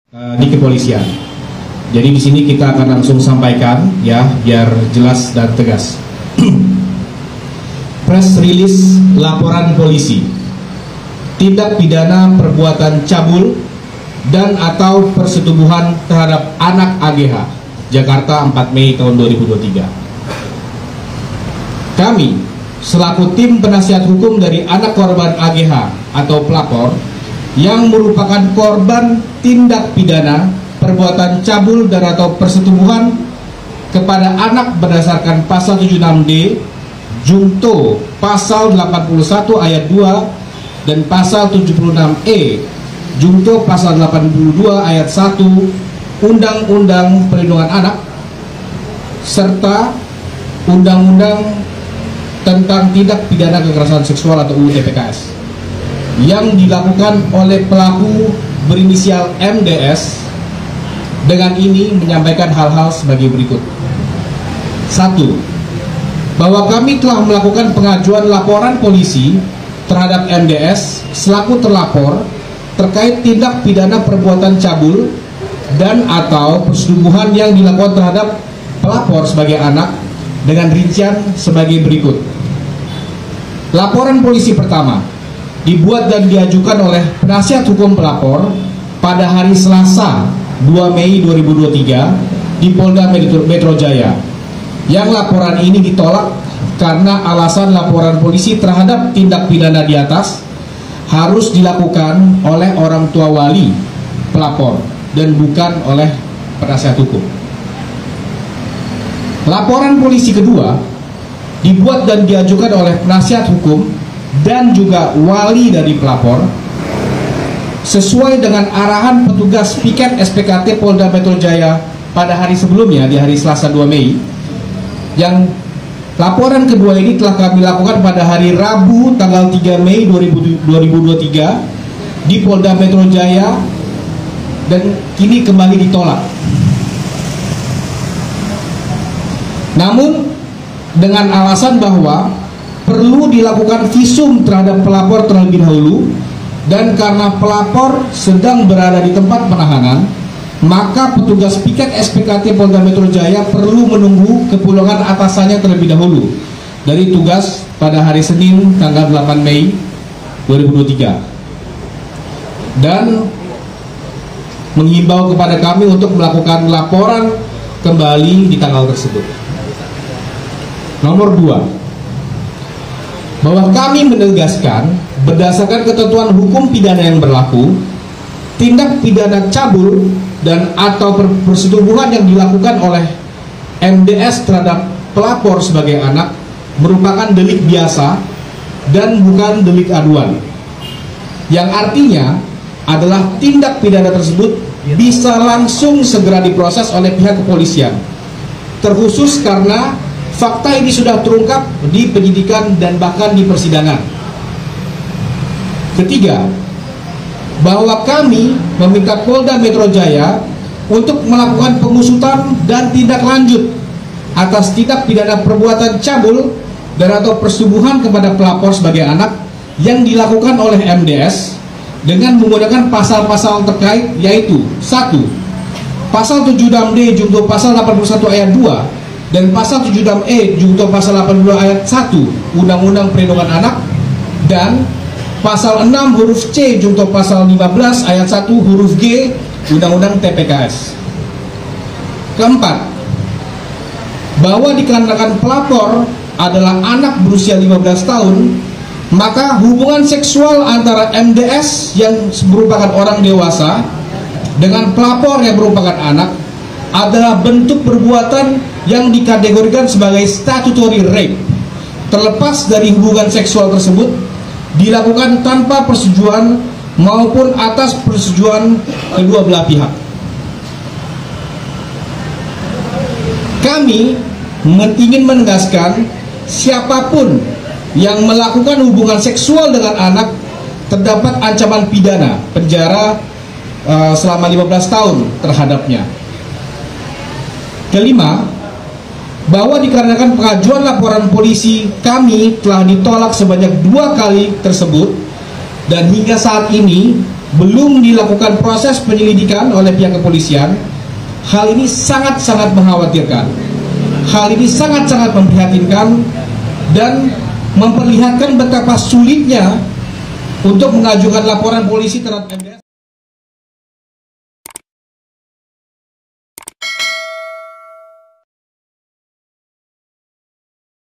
di kepolisian. Jadi di sini kita akan langsung sampaikan ya, biar jelas dan tegas. Press release laporan polisi tindak pidana perbuatan cabul dan atau persetubuhan terhadap anak AGH, Jakarta 4 Mei tahun 2023. Kami selaku tim penasihat hukum dari anak korban AGH atau pelapor yang merupakan korban tindak pidana perbuatan cabul dan atau persetubuhan kepada anak berdasarkan pasal 76D Junto pasal 81 ayat 2 dan pasal 76E Junto pasal 82 ayat 1 Undang-Undang Perlindungan Anak serta Undang-Undang tentang tindak pidana kekerasan seksual atau UU TPKS yang dilakukan oleh pelaku berinisial MDS. Dengan ini menyampaikan hal-hal sebagai berikut. 1. Bahwa kami telah melakukan pengajuan laporan polisi terhadap MDS selaku terlapor terkait tindak pidana perbuatan cabul dan atau persetubuhan yang dilakukan terhadap pelapor sebagai anak dengan rincian sebagai berikut. Laporan polisi pertama dibuat dan diajukan oleh penasihat hukum pelapor pada hari Selasa 2 Mei 2023 di Polda Metro Jaya, yang laporan ini ditolak karena alasan laporan polisi terhadap tindak pidana di atas harus dilakukan oleh orang tua wali pelapor dan bukan oleh penasihat hukum. Laporan polisi kedua dibuat dan diajukan oleh penasihat hukum dan juga wali dari pelapor sesuai dengan arahan petugas piket SPKT Polda Metro Jaya pada hari sebelumnya di hari Selasa 2 Mei. Yang laporan kedua ini telah kami lakukan pada hari Rabu tanggal 3 Mei 2023 di Polda Metro Jaya dan kini kembali ditolak. Namun dengan alasan bahwa perlu dilakukan visum terhadap pelapor terlebih dahulu, dan karena pelapor sedang berada di tempat penahanan, maka petugas piket SPKT Polda Metro Jaya perlu menunggu kepulangan atasannya terlebih dahulu dari tugas pada hari Senin tanggal 8 Mei 2023 dan menghimbau kepada kami untuk melakukan laporan kembali di tanggal tersebut. Nomor 2, bahwa kami menegaskan berdasarkan ketentuan hukum pidana yang berlaku, tindak pidana cabul dan atau persetubuhan yang dilakukan oleh MDS terhadap pelapor sebagai anak merupakan delik biasa dan bukan delik aduan, yang artinya adalah tindak pidana tersebut bisa langsung segera diproses oleh pihak kepolisian, terkhusus karena fakta ini sudah terungkap di penyidikan dan bahkan di persidangan. Ketiga, bahwa kami meminta Polda Metro Jaya untuk melakukan pengusutan dan tindak lanjut atas tindak pidana perbuatan cabul dan atau persetubuhan kepada pelapor sebagai anak yang dilakukan oleh MDS dengan menggunakan pasal-pasal terkait, yaitu 1. Pasal 76D junto pasal 81 ayat 2 dan pasal 76E junto pasal 82 ayat 1 Undang-Undang Perlindungan Anak dan pasal 6 huruf C junto pasal 15 ayat 1 huruf G Undang-Undang TPKS. Keempat, bahwa dikarenakan pelapor adalah anak berusia 15 tahun, maka hubungan seksual antara MDS yang merupakan orang dewasa dengan pelapor yang merupakan anak adalah bentuk perbuatan yang dikategorikan sebagai statutory rape, terlepas dari hubungan seksual tersebut dilakukan tanpa persetujuan maupun atas persetujuan kedua belah pihak. Kami ingin menegaskan siapapun yang melakukan hubungan seksual dengan anak terdapat ancaman pidana penjara selama 15 tahun terhadapnya. Kelima, bahwa dikarenakan pengajuan laporan polisi kami telah ditolak sebanyak 2 kali tersebut dan hingga saat ini belum dilakukan proses penyelidikan oleh pihak kepolisian. Hal ini sangat-sangat mengkhawatirkan. Hal ini sangat-sangat memprihatinkan dan memperlihatkan betapa sulitnya untuk mengajukan laporan polisi terhadap MDS.